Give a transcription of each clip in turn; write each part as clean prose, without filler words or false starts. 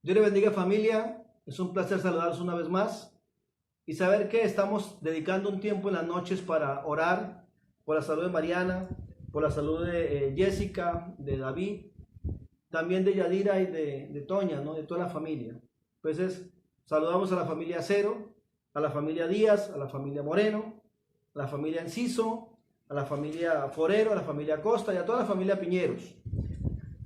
Dios le bendiga, familia. Es un placer saludarlos una vez más y saber que estamos dedicando un tiempo en las noches para orar por la salud de Mariana, por la salud de Jessica, de David, también de Yadira y de Toña, ¿no? De toda la familia. Entonces, saludamos a la familia Cero, a la familia Díaz, a la familia Moreno, a la familia Enciso, a la familia Forero, a la familia Costa y a toda la familia Piñeros.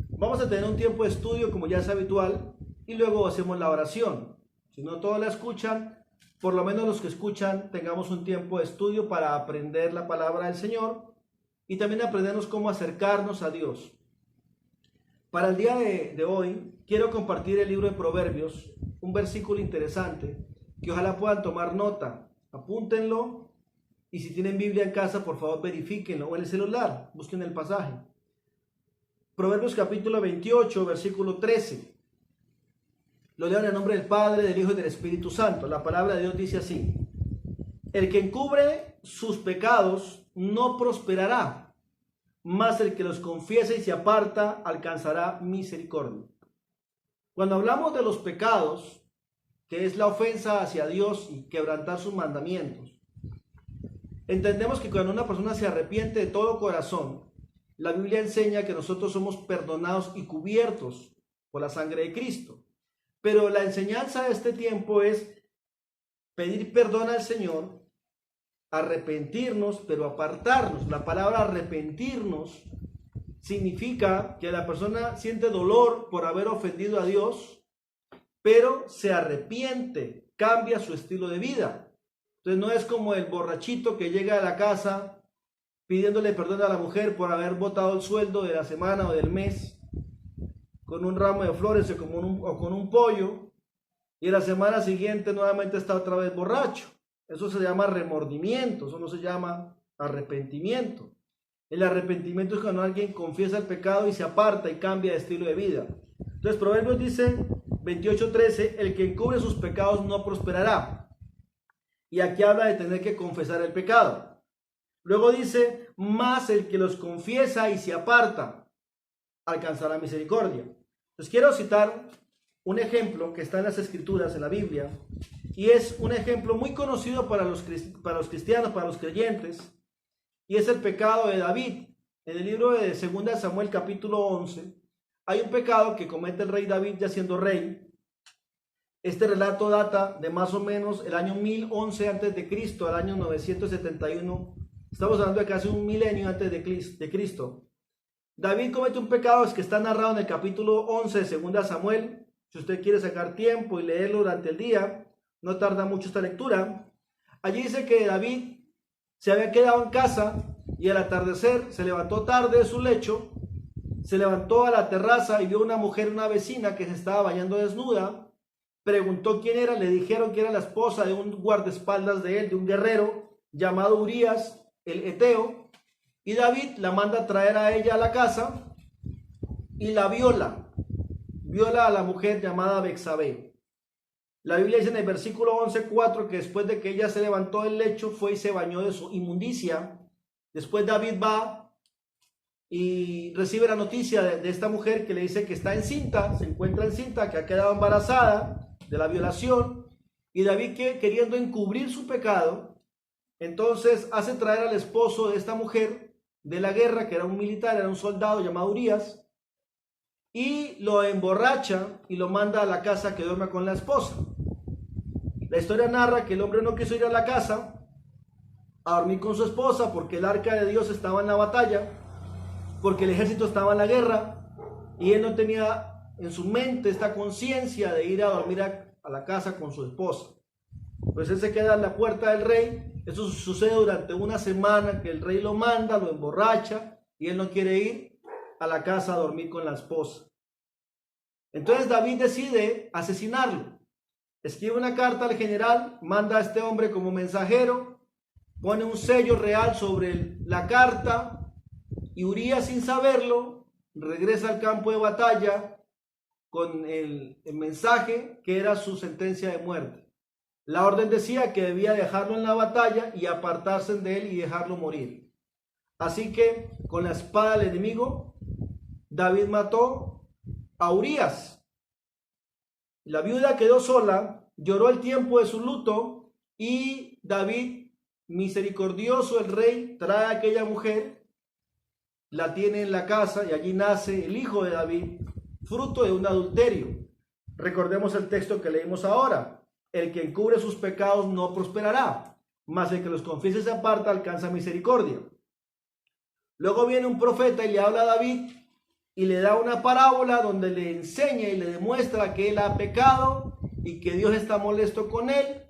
Vamos a tener un tiempo de estudio como ya es habitual y luego hacemos la oración. Si no todos la escuchan, por lo menos los que escuchan tengamos un tiempo de estudio para aprender la palabra del Señor y también aprendernos cómo acercarnos a Dios. Para el día de hoy quiero compartir el libro de Proverbios, un versículo interesante que ojalá puedan tomar nota, apúntenlo y si tienen Biblia en casa por favor verifíquenlo o en el celular, busquen el pasaje. Proverbios capítulo 28, versículo 13. Lo leo en el nombre del Padre, del Hijo y del Espíritu Santo. La palabra de Dios dice así: el que encubre sus pecados no prosperará, mas el que los confiesa y se aparta alcanzará misericordia. Cuando hablamos de los pecados, que es la ofensa hacia Dios y quebrantar sus mandamientos, entendemos que cuando una persona se arrepiente de todo corazón, la Biblia enseña que nosotros somos perdonados y cubiertos por la sangre de Cristo. Pero la enseñanza de este tiempo es pedir perdón al Señor, arrepentirnos, pero apartarnos. La palabra arrepentirnos significa que la persona siente dolor por haber ofendido a Dios, pero se arrepiente, cambia su estilo de vida. Entonces no es como el borrachito que llega a la casa pidiéndole perdón a la mujer por haber botado el sueldo de la semana o del mes con un ramo de flores o con un pollo, y la semana siguiente nuevamente está otra vez borracho. Eso se llama remordimiento, eso no se llama arrepentimiento. El arrepentimiento es cuando alguien confiesa el pecado y se aparta y cambia de estilo de vida. Entonces Proverbios dice 28:13, el que encubre sus pecados no prosperará. Y aquí habla de tener que confesar el pecado. Luego dice, más el que los confiesa y se aparta alcanzará misericordia. Entonces quiero citar un ejemplo que está en las Escrituras, en la Biblia, y es un ejemplo muy conocido para los cristianos, para los creyentes, y es el pecado de David. En el libro de 2 Samuel capítulo 11, hay un pecado que comete el rey David ya siendo rey. Este relato data de más o menos el año 1011 antes de Cristo, al año 971. Estamos hablando de casi un milenio antes de Cristo. David comete un pecado que está narrado en el capítulo 11 de 2 Samuel. Si usted quiere sacar tiempo y leerlo durante el día, no tarda mucho esta lectura. Allí dice que David se había quedado en casa y al atardecer se levantó tarde de su lecho, se levantó a la terraza y vio una mujer, una vecina que se estaba bañando desnuda. Preguntó quién era, le dijeron que era la esposa de un guardaespaldas de él, de un guerrero llamado Urías, el Eteo. Y David la manda a traer a ella a la casa y la viola a la mujer llamada Betsabé. La Biblia dice en el versículo 11:4 que después de que ella se levantó del lecho, fue y se bañó de su inmundicia. Después David va y recibe la noticia de esta mujer que le dice que está encinta, se encuentra encinta, que ha quedado embarazada de la violación, y David, queriendo encubrir su pecado, entonces hace traer al esposo de esta mujer de la guerra, que era un militar, era un soldado llamado Urías, y lo emborracha y lo manda a la casa que duerma con la esposa. La historia narra que el hombre no quiso ir a la casa a dormir con su esposa porque el arca de Dios estaba en la batalla, porque el ejército estaba en la guerra, y él no tenía en su mente esta conciencia de ir a dormir a la casa con su esposa. Pues él se queda en la puerta del rey. Eso sucede durante una semana, que el rey lo manda, lo emborracha y él no quiere ir a la casa a dormir con la esposa. Entonces David decide asesinarlo. Escribe una carta al general, manda a este hombre como mensajero, pone un sello real sobre la carta y Urías, sin saberlo, regresa al campo de batalla con el mensaje que era su sentencia de muerte. La orden decía que debía dejarlo en la batalla y apartarse de él y dejarlo morir. Así que con la espada del enemigo, David mató a Urías. La viuda quedó sola, lloró el tiempo de su luto, y David, misericordioso el rey, trae a aquella mujer, la tiene en la casa, y allí nace el hijo de David, fruto de un adulterio. Recordemos el texto que leímos ahora: el que encubre sus pecados no prosperará, mas el que los confiesa y se aparta alcanza misericordia. Luego viene un profeta y le habla a David y le da una parábola donde le enseña y le demuestra que él ha pecado y que Dios está molesto con él,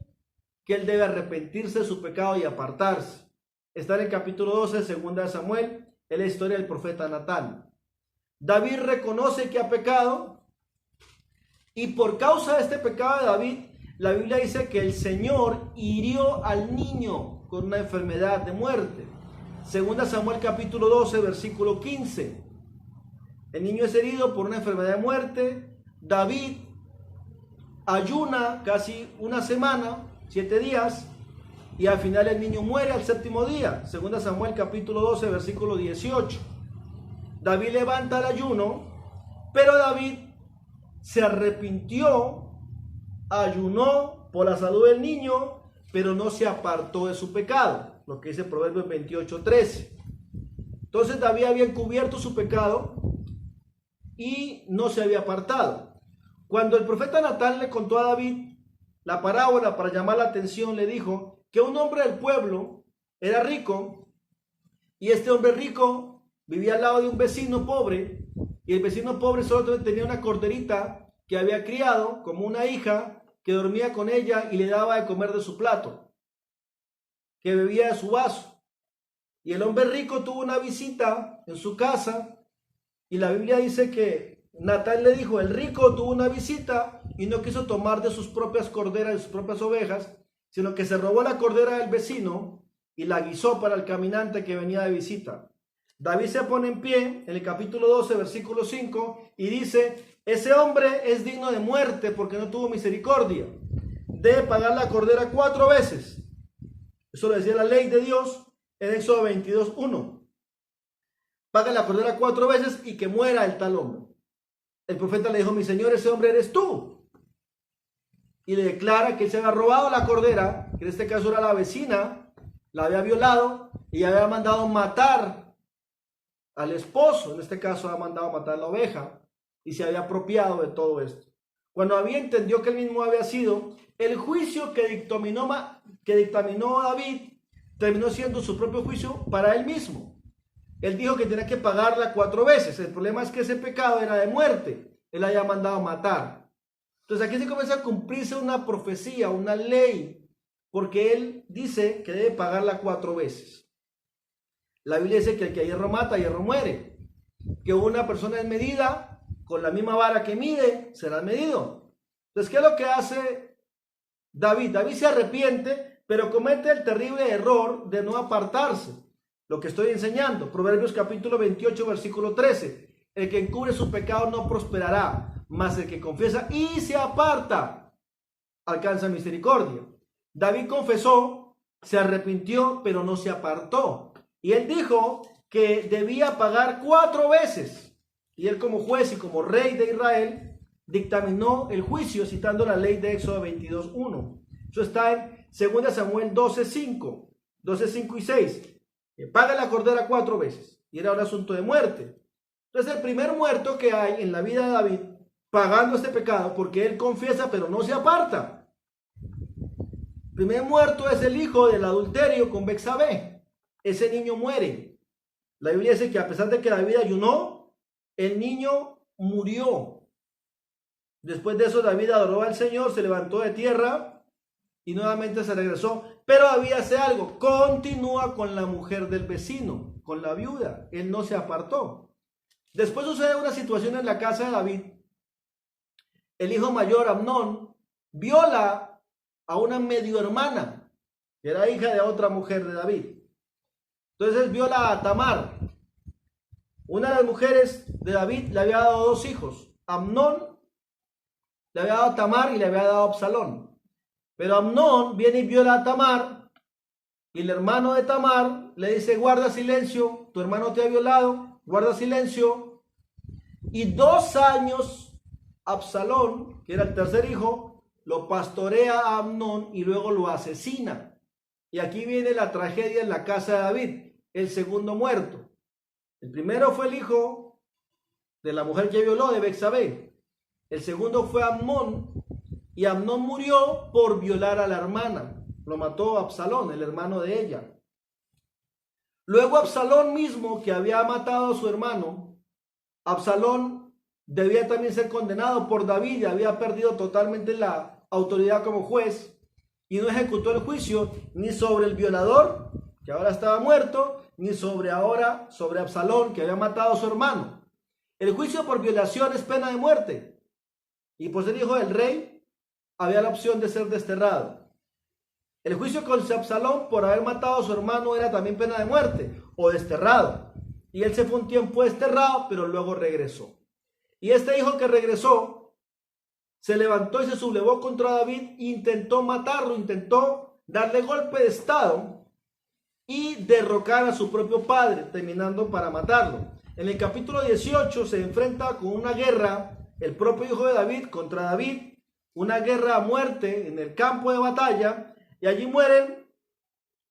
que él debe arrepentirse de su pecado y apartarse. Está en el capítulo 12, segunda de Samuel, es la historia del profeta Natán. David reconoce que ha pecado, y por causa de este pecado de David, la Biblia dice que el Señor hirió al niño con una enfermedad de muerte. Segunda Samuel capítulo 12, versículo 15. El niño es herido por una enfermedad de muerte. David ayuna casi una semana, 7 días, y al final el niño muere al 7º día. Segunda Samuel capítulo 12, versículo 18. David levanta el ayuno, pero David se arrepintió, ayunó por la salud del niño, pero no se apartó de su pecado, lo que dice Proverbios 28:13. Entonces David había encubierto su pecado y no se había apartado. Cuando el profeta Natán le contó a David la parábola para llamar la atención, le dijo que un hombre del pueblo era rico, y este hombre rico vivía al lado de un vecino pobre, y el vecino pobre solo tenía una corderita que había criado como una hija, que dormía con ella y le daba de comer de su plato, que bebía de su vaso. Y el hombre rico tuvo una visita en su casa, y la Biblia dice que Natán le dijo: el rico tuvo una visita y no quiso tomar de sus propias corderas, de sus propias ovejas, sino que se robó la cordera del vecino y la guisó para el caminante que venía de visita. David se pone en pie en el capítulo 12, versículo 5, y dice: ese hombre es digno de muerte porque no tuvo misericordia. Debe pagar la cordera 4 veces. Eso lo decía la ley de Dios en Éxodo 22:1. Paga la cordera 4 veces y que muera el tal hombre. El profeta le dijo: mi señor, ese hombre eres tú. Y le declara que él se había robado la cordera, que en este caso era la vecina, la había violado y había mandado matar al esposo. En este caso había mandado matar la oveja y se había apropiado de todo esto. Cuando David entendió que él mismo había sido, el juicio que dictaminó David terminó siendo su propio juicio para él mismo. Él dijo que tenía que pagarla 4 veces. El problema es que ese pecado era de muerte. Él había mandado matar. Entonces aquí se comienza a cumplirse una profecía, una ley, porque él dice que debe pagarla 4 veces. La Biblia dice que el que a hierro mata, a hierro muere. Que una persona es medida con la misma vara que mide, será medido. Entonces, ¿qué es lo que hace David? David se arrepiente, pero comete el terrible error de no apartarse. Lo que estoy enseñando, Proverbios capítulo 28, versículo 13. El que encubre su pecado no prosperará, mas el que confiesa y se aparta alcanza misericordia. David confesó, se arrepintió, pero no se apartó. Y él dijo que debía pagar 4 veces. Y él, como juez y como rey de Israel, dictaminó el juicio citando la ley de Éxodo 22:1. Eso está en 2 Samuel 12:5 y 6. Paga la cordera 4 veces. Y era un asunto de muerte. Entonces, el primer muerto que hay en la vida de David, pagando este pecado, porque él confiesa pero no se aparta. El primer muerto es el hijo del adulterio con Betsabé. Ese niño muere. La Biblia dice que a pesar de que David ayunó, el niño murió. Después de eso, David adoró al Señor, se levantó de tierra y nuevamente se regresó. Pero David hace algo, continúa con la mujer del vecino, con la viuda. Él no se apartó. Después sucede una situación en la casa de David. El hijo mayor, Amnón, viola a una medio hermana, que era hija de otra mujer de David. Entonces viola a Tamar. Una de las mujeres de David le había dado 2 hijos. Amnón le había dado a Tamar y le había dado a Absalón. Pero Amnón viene y viola a Tamar, y el hermano de Tamar le dice: guarda silencio, tu hermano te ha violado, guarda silencio. Y 2 años Absalón, que era el tercer hijo, lo pastorea a Amnón y luego lo asesina. Y aquí viene la tragedia en la casa de David, el segundo muerto. El primero fue el hijo de la mujer que violó, de Betsabé. El segundo fue Amnón, y Amnón murió por violar a la hermana. Lo mató Absalón, el hermano de ella. Luego Absalón mismo, que había matado a su hermano, Absalón debía también ser condenado por David y había perdido totalmente la autoridad como juez y no ejecutó el juicio ni sobre el violador, que ahora estaba muerto, ni sobre Absalón, que había matado a su hermano. El juicio por violación es pena de muerte y por ser hijo del rey había la opción de ser desterrado. El juicio contra Absalón por haber matado a su hermano era también pena de muerte o desterrado. Y él se fue un tiempo desterrado, pero luego regresó. Y este hijo que regresó se levantó y se sublevó contra David e intentó matarlo, intentó darle golpe de estado y derrocar a su propio padre, terminando para matarlo. En el capítulo 18 se enfrenta con una guerra, el propio hijo de David contra David, una guerra a muerte en el campo de batalla, y allí mueren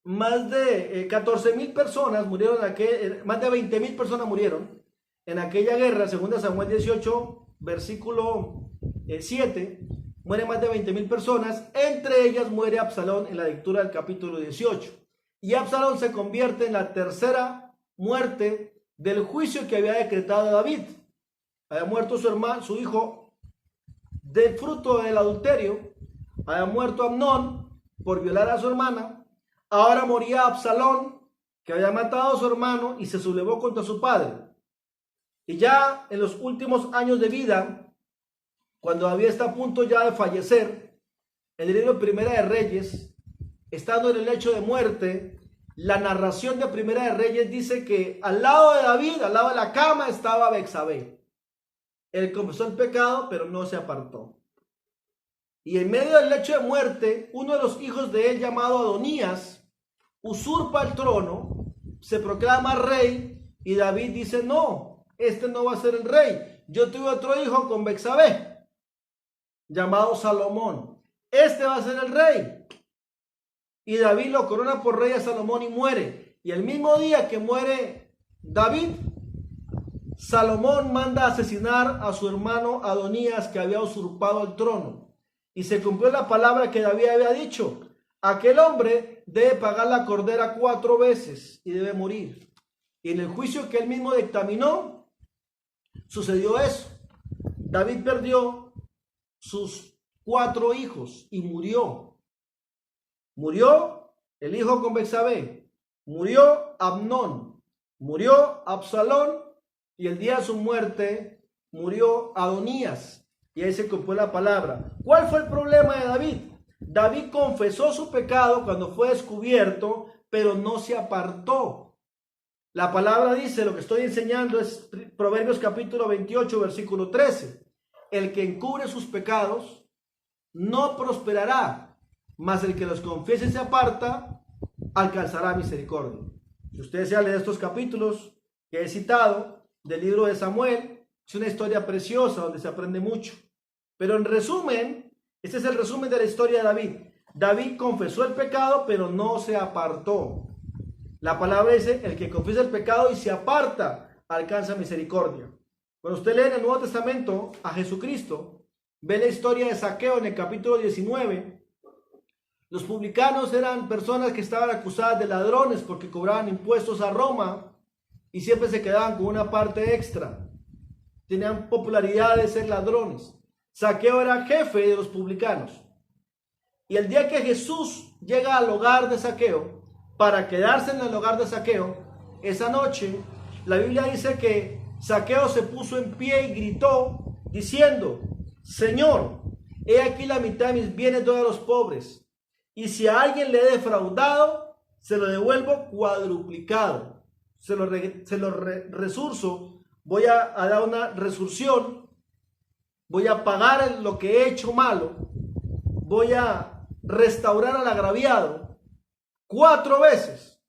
más de 14.000 personas, más de 20.000 personas murieron en aquella guerra. Según Samuel 18, versículo 7, mueren más de 20.000 personas, entre ellas muere Absalón en la lectura del capítulo 18. Y Absalón se convierte en la tercera muerte del juicio que había decretado David. Había muerto su hermano, su hijo, del fruto del adulterio. Había muerto Amnón por violar a su hermana. Ahora moría Absalón, que había matado a su hermano y se sublevó contra su padre. Y ya en los últimos años de vida, cuando David está a punto ya de fallecer, en el libro Primera de Reyes, estando en el lecho de muerte, la narración de Primera de Reyes dice que al lado de David, al lado de la cama, estaba Betsabé. Él confesó el pecado, pero no se apartó. Y en medio del lecho de muerte, uno de los hijos de él, llamado Adonías, usurpa el trono, se proclama rey, y David dice: no, este no va a ser el rey. Yo tuve otro hijo con Betsabé, llamado Salomón. Este va a ser el rey. Y David lo corona por rey a Salomón y muere. Y el mismo día que muere David, Salomón manda a asesinar a su hermano Adonías, que había usurpado el trono. Y se cumplió la palabra que David había dicho: aquel hombre debe pagar la cordera 4 veces y debe morir. Y en el juicio que él mismo dictaminó, sucedió eso. David perdió sus 4 hijos y murió. Murió el hijo con Betsabé, murió Amnón, murió Absalón, y el día de su muerte murió Adonías. Y ahí se cumplió la palabra. ¿Cuál fue el problema de David? David confesó su pecado cuando fue descubierto, pero no se apartó. La palabra dice, lo que estoy enseñando es Proverbios capítulo 28, versículo 13. El que encubre sus pecados no prosperará, mas el que los confiese y se aparta alcanzará misericordia. Si ustedes se leer estos capítulos que he citado del libro de Samuel, es una historia preciosa donde se aprende mucho. Pero en resumen, este es el resumen de la historia de David. David confesó el pecado, pero no se apartó. La palabra dice: el que confiesa el pecado y se aparta alcanza misericordia. Cuando usted lee en el Nuevo Testamento a Jesucristo, ve la historia de Zaqueo en el capítulo 19. Los publicanos eran personas que estaban acusadas de ladrones porque cobraban impuestos a Roma y siempre se quedaban con una parte extra. Tenían popularidad de ser ladrones. Zaqueo era jefe de los publicanos. Y el día que Jesús llega al hogar de Zaqueo, para quedarse en el hogar de Zaqueo, esa noche, la Biblia dice que Zaqueo se puso en pie y gritó diciendo: Señor, he aquí la mitad de mis bienes doy a los pobres, y si a alguien le he defraudado, se lo devuelvo cuadruplicado, se lo resurso, voy a dar una resurción, voy a pagar lo que he hecho malo, voy a restaurar al agraviado 4 veces.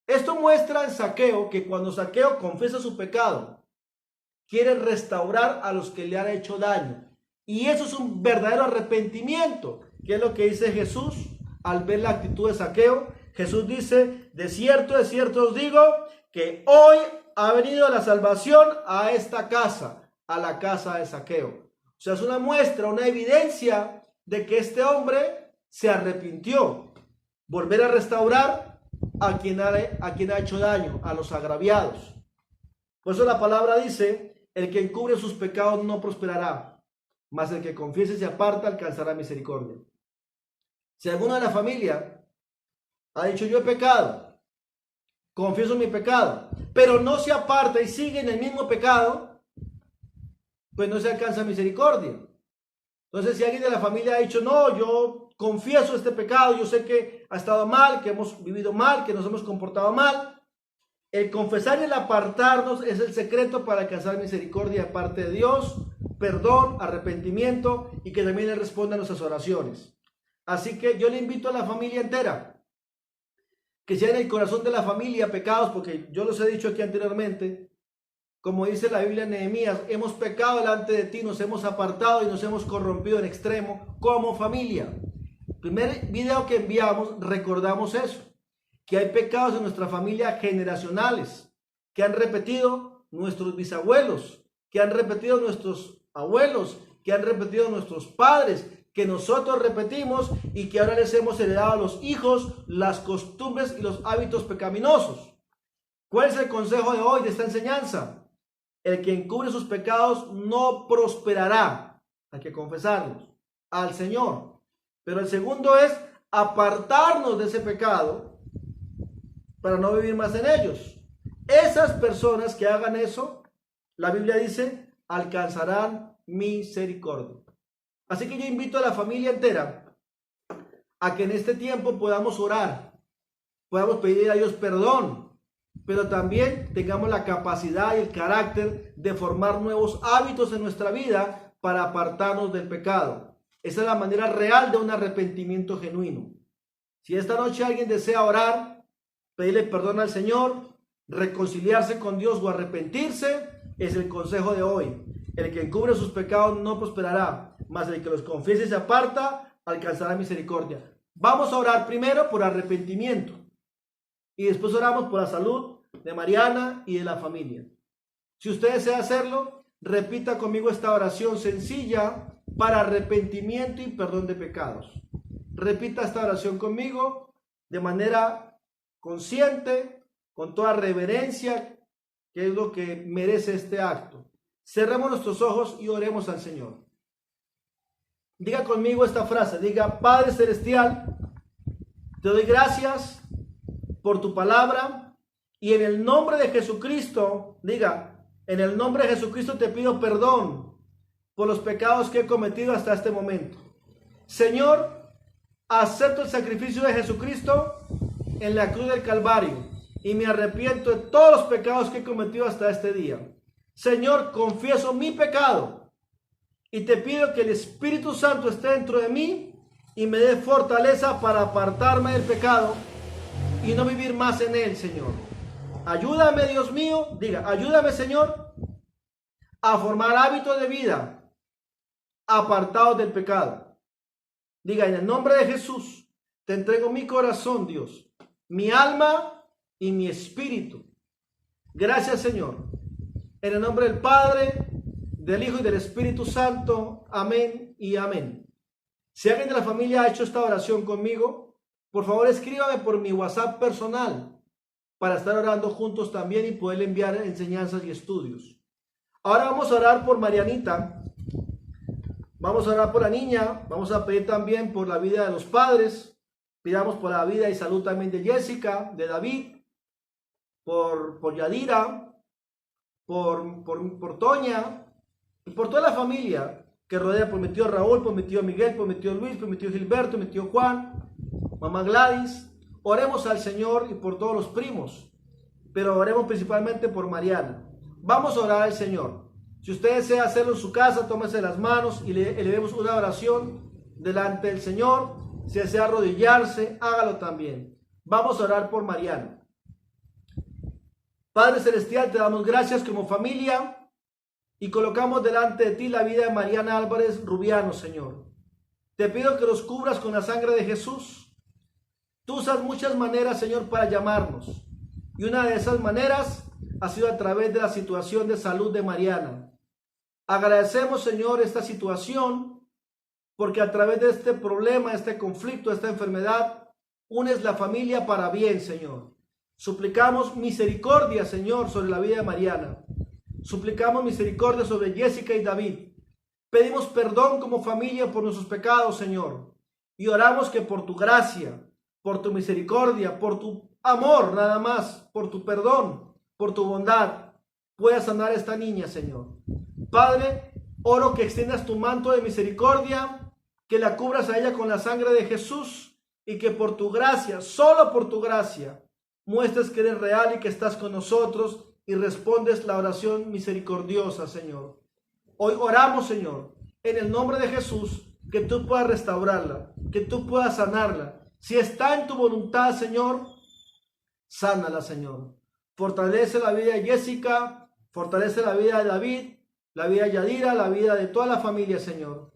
Esto muestra en Zaqueo que cuando Zaqueo confiesa su pecado quiere restaurar a los que le han hecho daño. Y eso es un verdadero arrepentimiento, que es lo que dice Jesús al ver la actitud de Zaqueo. Jesús dice, de cierto os digo, que hoy ha venido la salvación a esta casa, a la casa de Zaqueo. O sea, es una muestra, una evidencia de que este hombre se arrepintió. Volver a restaurar a quien ha hecho daño, a los agraviados. Por eso la palabra dice, el que encubre sus pecados no prosperará, mas el que confiese y se aparta alcanzará misericordia. Si alguno de la familia ha dicho, yo he pecado, confieso mi pecado, pero no se aparta y sigue en el mismo pecado, pues no se alcanza misericordia. Entonces, si alguien de la familia ha dicho, no, yo confieso este pecado, yo sé que ha estado mal, que hemos vivido mal, que nos hemos comportado mal, el confesar y el apartarnos es el secreto para alcanzar misericordia de parte de Dios, perdón, arrepentimiento, y que también le responda a nuestras oraciones. Así que yo le invito a la familia entera, que sea en el corazón de la familia pecados, porque yo los he dicho aquí anteriormente, como dice la Biblia en Nehemías, hemos pecado delante de ti, nos hemos apartado y nos hemos corrompido en extremo como familia. Primer video que enviamos, recordamos eso, que hay pecados en nuestra familia generacionales, que han repetido nuestros bisabuelos, que han repetido nuestros abuelos, que han repetido nuestros padres, que nosotros repetimos y que ahora les hemos heredado a los hijos las costumbres y los hábitos pecaminosos. ¿Cuál es el consejo de hoy de esta enseñanza? El que encubre sus pecados no prosperará. Hay que confesarlos al Señor. Pero el segundo es apartarnos de ese pecado para no vivir más en ellos. Esas personas que hagan eso, la Biblia dice, alcanzarán misericordia. Así que yo invito a la familia entera a que en este tiempo podamos orar, podamos pedir a Dios perdón, pero también tengamos la capacidad y el carácter de formar nuevos hábitos en nuestra vida para apartarnos del pecado. Esa es la manera real de un arrepentimiento genuino. Si esta noche alguien desea orar, pedirle perdón al Señor, reconciliarse con Dios o arrepentirse, es el consejo de hoy. El que encubre sus pecados no prosperará, mas el que los confiese y se aparta alcanzará misericordia. Vamos a orar primero por arrepentimiento y después oramos por la salud de Mariana y de la familia. Si usted desea hacerlo, repita conmigo esta oración sencilla para arrepentimiento y perdón de pecados. Repita esta oración conmigo de manera consciente, con toda reverencia, que es lo que merece este acto. Cerremos nuestros ojos y oremos al Señor. Diga conmigo esta frase, diga: Padre Celestial, te doy gracias por tu palabra y en el nombre de Jesucristo, diga, en el nombre de Jesucristo te pido perdón por los pecados que he cometido hasta este momento. Señor, acepto el sacrificio de Jesucristo en la cruz del Calvario y me arrepiento de todos los pecados que he cometido hasta este día. Señor, confieso mi pecado y te pido que el Espíritu Santo esté dentro de mí y me dé fortaleza para apartarme del pecado y no vivir más en él, Señor. Ayúdame, Dios mío, diga, ayúdame, Señor, a formar hábitos de vida apartados del pecado. Diga, en el nombre de Jesús, te entrego mi corazón, Dios, mi alma y mi espíritu. Gracias, Señor. En el nombre del Padre, del Hijo y del Espíritu Santo. Amén y amén. Si alguien de la familia ha hecho esta oración conmigo, por favor escríbame por mi WhatsApp personal para estar orando juntos también y poderle enviar enseñanzas y estudios. Ahora vamos a orar por Marianita. Vamos a orar por la niña. Vamos a pedir también por la vida de los padres. Pidamos por la vida y salud también de Jessica, de David, por Yadira, por Toña y por toda la familia que rodea, por mi tío Raúl, por mi tío Miguel, por mi tío Luis, por mi tío Gilberto, mi tío Juan, mamá Gladys. Oremos al Señor y por todos los primos, pero oremos principalmente por Mariana. Vamos a orar al Señor. Si usted desea hacerlo en su casa, tómese las manos y le elevemos una oración delante del Señor. Si desea arrodillarse, hágalo también. Vamos a orar por Mariana. Padre Celestial, te damos gracias como familia y colocamos delante de ti la vida de Mariana Álvarez Rubiano, Señor. Te pido que los cubras con la sangre de Jesús. Tú usas muchas maneras, Señor, para llamarnos. Y una de esas maneras ha sido a través de la situación de salud de Mariana. Agradecemos, Señor, esta situación, porque a través de este problema, este conflicto, esta enfermedad, unes la familia para bien, Señor. Suplicamos misericordia, Señor, sobre la vida de Mariana. Suplicamos misericordia sobre Jessica y David. Pedimos perdón como familia por nuestros pecados, Señor. Y oramos que por tu gracia, por tu misericordia, por tu amor nada más, por tu perdón, por tu bondad, puedas sanar a esta niña, Señor. Padre, oro que extiendas tu manto de misericordia, que la cubras a ella con la sangre de Jesús y que por tu gracia, solo por tu gracia, muestres que eres real y que estás con nosotros y respondes la oración misericordiosa, Señor. Hoy oramos, Señor, en el nombre de Jesús, que tú puedas restaurarla, que tú puedas sanarla. Si está en tu voluntad, Señor, sánala, Señor. Fortalece la vida de Jessica, fortalece la vida de David, la vida de Yadira, la vida de toda la familia, Señor.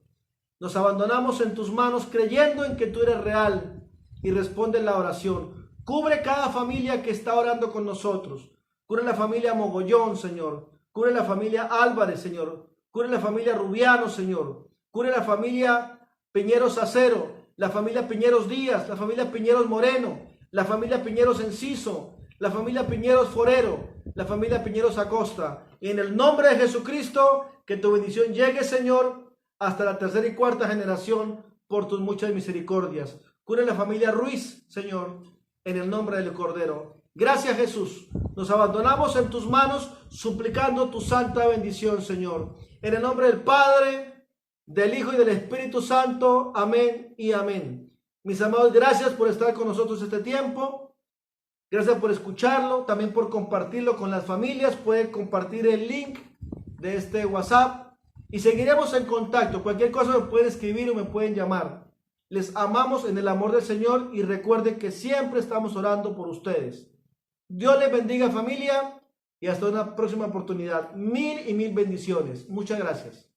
Nos abandonamos en tus manos creyendo en que tú eres real y responde la oración. Cubre cada familia que está orando con nosotros. Cubre la familia Mogollón, Señor. Cubre la familia Álvarez, Señor. Cubre la familia Rubiano, Señor. Cubre la familia Piñeros Acero, la familia Piñeros Díaz, la familia Piñeros Moreno, la familia Piñeros Enciso, la familia Piñeros Forero, la familia Piñeros Acosta. Y en el nombre de Jesucristo, que tu bendición llegue, Señor, hasta la tercera y cuarta generación por tus muchas misericordias. Cubre la familia Ruiz, Señor, en el nombre del Cordero. Gracias, Jesús. Nos abandonamos en tus manos, suplicando tu santa bendición, Señor. En el nombre del Padre, del Hijo y del Espíritu Santo. Amén y amén. Mis amados, gracias por estar con nosotros este tiempo. Gracias por escucharlo, también por compartirlo con las familias. Pueden compartir el link de este WhatsApp y seguiremos en contacto. Cualquier cosa me pueden escribir o me pueden llamar. Les amamos en el amor del Señor y recuerden que siempre estamos orando por ustedes. Dios les bendiga, familia, y hasta una próxima oportunidad. Mil y mil bendiciones. Muchas gracias.